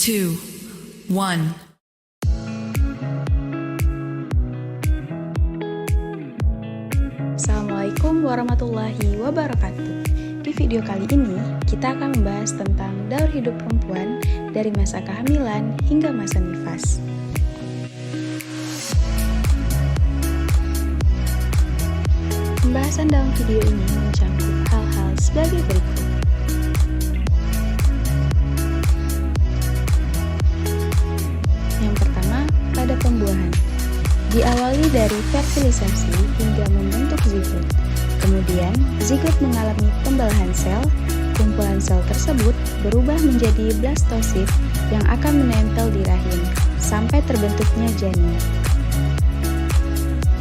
2, 1. Assalamualaikum warahmatullahi wabarakatuh. Di video kali ini, kita akan membahas tentang daur hidup perempuan dari masa kehamilan hingga masa nifas. Pembahasan dalam video ini mencakup hal-hal sebagai berikut. Yang pertama, pada pembuahan. Diawali dari fertilisasi hingga membentuk zigot. Kemudian, zigot mengalami pembelahan sel. Kumpulan sel tersebut berubah menjadi blastosit yang akan menempel di rahim sampai terbentuknya janin.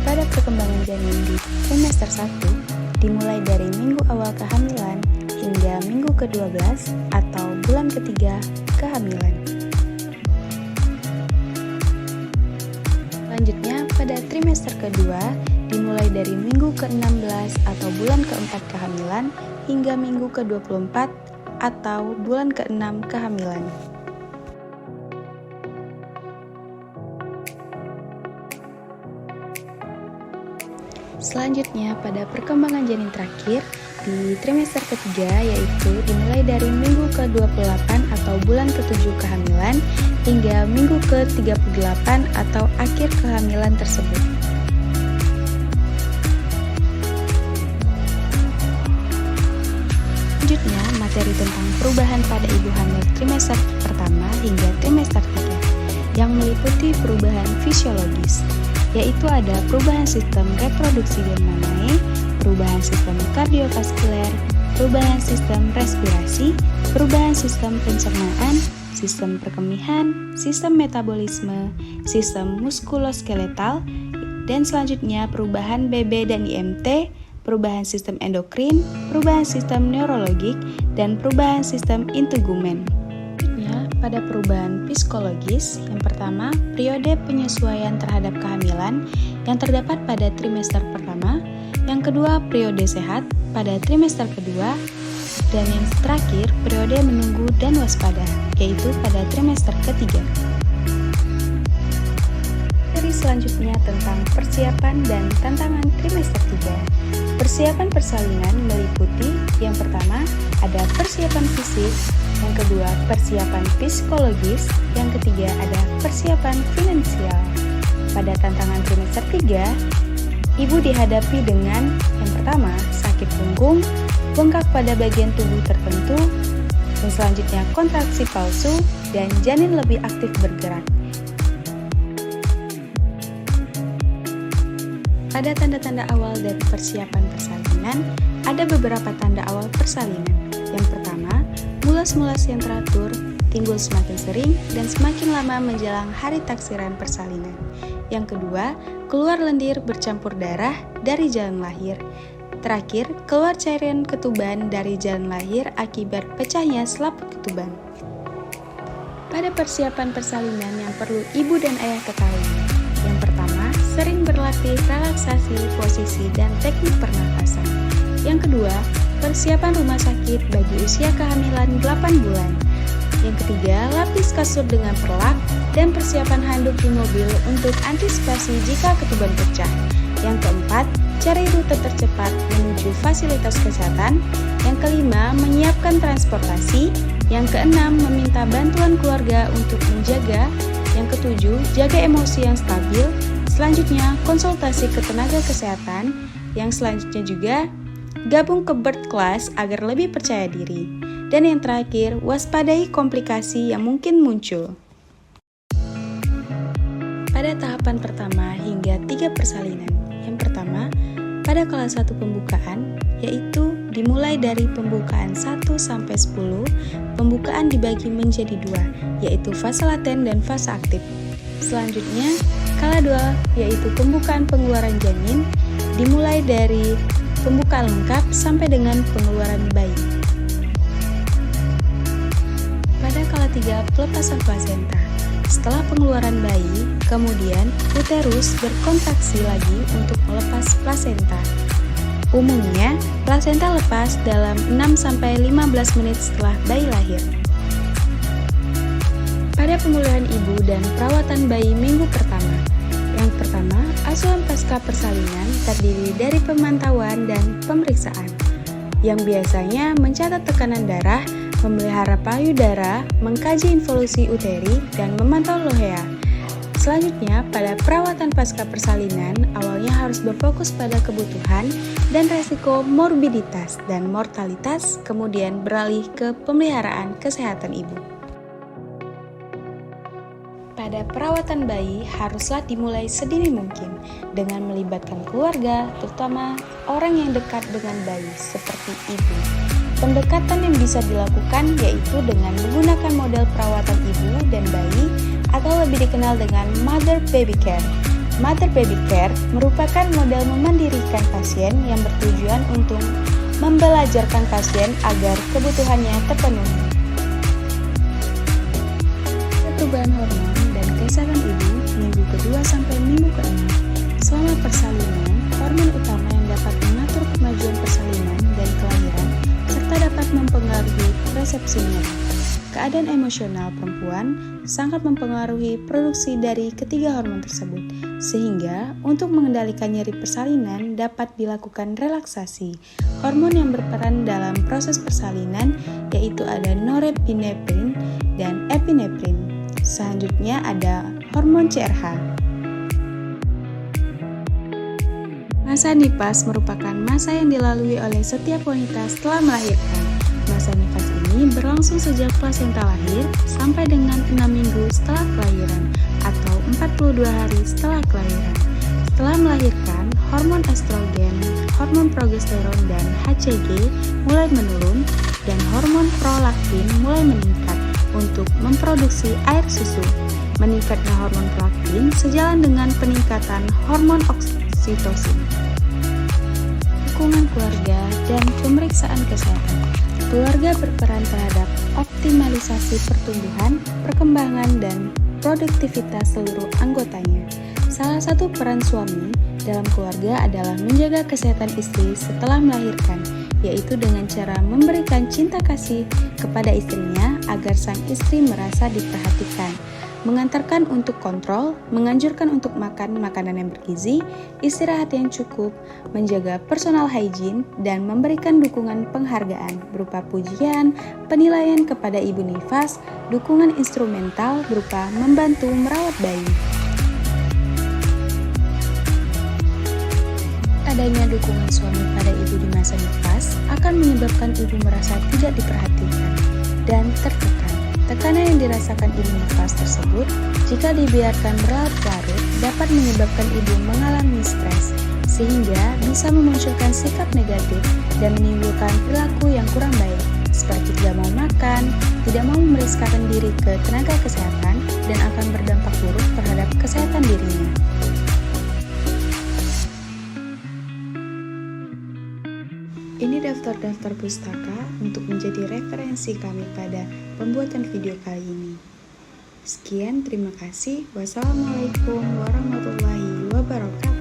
Pada perkembangan janin di trimester 1, dimulai dari minggu awal kehamilan hingga minggu ke-12 atau bulan ketiga kehamilan. Selanjutnya, pada trimester kedua, dimulai dari minggu ke-16 atau bulan ke-4 kehamilan hingga minggu ke-24 atau bulan ke-6 kehamilan. Selanjutnya, pada perkembangan janin terakhir di trimester ketiga, yaitu dimulai dari minggu ke-28 atau bulan ke-7 kehamilan hingga minggu ke-38 atau akhir kehamilan tersebut. Selanjutnya, materi tentang perubahan pada ibu hamil trimester pertama hingga trimester 3 yang meliputi perubahan fisiologis, yaitu ada perubahan sistem reproduksi dan mamae, perubahan sistem kardiovaskuler, perubahan sistem respirasi, perubahan sistem pencernaan, sistem perkemihan, sistem metabolisme, sistem muskuloskeletal, dan selanjutnya perubahan BB dan IMT, perubahan sistem endokrin, perubahan sistem neurologik, dan perubahan sistem integumen. Pada perubahan psikologis, yang pertama, periode penyesuaian terhadap kehamilan yang terdapat pada trimester pertama, yang kedua, periode sehat pada trimester kedua, dan yang terakhir, periode menunggu dan waspada, yaitu pada trimester ketiga. Seri selanjutnya tentang persiapan dan tantangan trimester 3. Persiapan persalinan meliputi yang pertama, ada persiapan fisik, yang kedua, persiapan psikologis, yang ketiga, ada persiapan finansial. Pada tantangan trimester 3, ibu dihadapi dengan yang pertama, sakit punggung, bengkak pada bagian tubuh tertentu, dan selanjutnya kontraksi palsu, dan janin lebih aktif bergerak. Pada tanda-tanda awal dari persiapan persalinan, ada beberapa tanda awal persalinan. Yang pertama, mulas-mulas yang teratur, timbul semakin sering dan semakin lama menjelang hari taksiran persalinan. Yang kedua, keluar lendir bercampur darah dari jalan lahir. Terakhir, keluar cairan ketuban dari jalan lahir akibat pecahnya selaput ketuban. Pada persiapan persalinan yang perlu ibu dan ayah ketahui. Yang pertama, sering berlatih relaksasi, posisi, dan teknik pernapasan. Yang kedua, persiapan rumah sakit bagi usia kehamilan 8 bulan. Yang ketiga, lapis kasur dengan perlak dan persiapan handuk di mobil untuk antisipasi jika ketuban pecah. Yang keempat, cari rute tercepat menuju fasilitas kesehatan. Yang kelima, menyiapkan transportasi. Yang keenam, meminta bantuan keluarga untuk menjaga. Yang ketujuh, jaga emosi yang stabil. Selanjutnya, konsultasi ke tenaga kesehatan. Yang selanjutnya juga, gabung ke birth class agar lebih percaya diri. Dan yang terakhir, waspadai komplikasi yang mungkin muncul. Pada tahapan pertama hingga 3 persalinan. Yang pertama, pada kelas 1 pembukaan, yaitu dimulai dari pembukaan 1 sampai 10, pembukaan dibagi menjadi 2, yaitu fase laten dan fase aktif. Selanjutnya, kala 2, yaitu pembukaan pengeluaran janin, dimulai dari pembukaan lengkap sampai dengan pengeluaran bayi. Pada kala 3, pelepasan plasenta. Setelah pengeluaran bayi, kemudian uterus berkontraksi lagi untuk melepas plasenta. Umumnya, plasenta lepas dalam 6-15 menit setelah bayi lahir. Pada pemulihan ibu dan perawatan bayi minggu pertama. Yang pertama, asuhan pasca persalinan terdiri dari pemantauan dan pemeriksaan, yang biasanya mencatat tekanan darah, memelihara payudara, mengkaji involusi uteri, dan memantau lohea. Selanjutnya, pada perawatan pasca persalinan, awalnya harus berfokus pada kebutuhan dan resiko morbiditas dan mortalitas, kemudian beralih ke pemeliharaan kesehatan ibu. Pada perawatan bayi haruslah dimulai sedini mungkin dengan melibatkan keluarga, terutama orang yang dekat dengan bayi seperti ibu. Pendekatan yang bisa dilakukan yaitu dengan menggunakan model perawatan ibu dan bayi atau lebih dikenal dengan Mother Baby Care. Mother Baby Care merupakan model memandirikan pasien yang bertujuan untuk membelajarkan pasien agar kebutuhannya terpenuhi. Perubahan hormon dan kesehatan ibu minggu kedua sampai minggu ke-6. Selama persalinan, hormon utama yang dapat mengatur kemajuan persalinan dan kelahiran serta dapat mempengaruhi resepsi nyeri. Keadaan emosional perempuan sangat mempengaruhi produksi dari ketiga hormon tersebut, sehingga untuk mengendalikan nyeri persalinan dapat dilakukan relaksasi. Hormon yang berperan dalam proses persalinan yaitu ada norepinefrin dan epinefrin. Selanjutnya ada hormon CRH. Masa nifas merupakan masa yang dilalui oleh setiap wanita setelah melahirkan. Masa nifas ini berlangsung sejak plasenta lahir sampai dengan 6 minggu setelah kelahiran atau 42 hari setelah kelahiran. Setelah melahirkan, hormon estrogen, hormon progesteron, dan HCG mulai menurun dan hormon prolaktin mulai meningkat untuk memproduksi air susu. Meningkatnya hormon prolaktin sejalan dengan peningkatan hormon oksitosin. Dukungan keluarga dan pemeriksaan kesehatan. Keluarga berperan terhadap optimalisasi pertumbuhan, perkembangan, dan produktivitas seluruh anggotanya. Salah satu peran suami dalam keluarga adalah menjaga kesehatan istri setelah melahirkan, yaitu dengan cara memberikan cinta kasih kepada istrinya agar sang istri merasa diperhatikan, mengantarkan untuk kontrol, menganjurkan untuk makan makanan yang bergizi, istirahat yang cukup, menjaga personal hygiene, dan memberikan dukungan penghargaan berupa pujian, penilaian kepada ibu nifas, dukungan instrumental berupa membantu merawat bayi. Adanya dukungan suami pada ibu di masa nifas akan menyebabkan ibu merasa tidak diperhatikan dan tertekan. Tekanan yang dirasakan ibu nifas tersebut, jika dibiarkan berlarut-larut, dapat menyebabkan ibu mengalami stres, sehingga bisa memunculkan sikap negatif dan menimbulkan perilaku yang kurang baik, seperti tidak mau makan, tidak mau memeriksakan diri ke tenaga kesehatan, dan akan berdampak buruk terhadap kesehatan dirinya. Ini daftar-daftar pustaka untuk menjadi referensi kami pada pembuatan video kali ini. Sekian, terima kasih. Wassalamualaikum warahmatullahi wabarakatuh.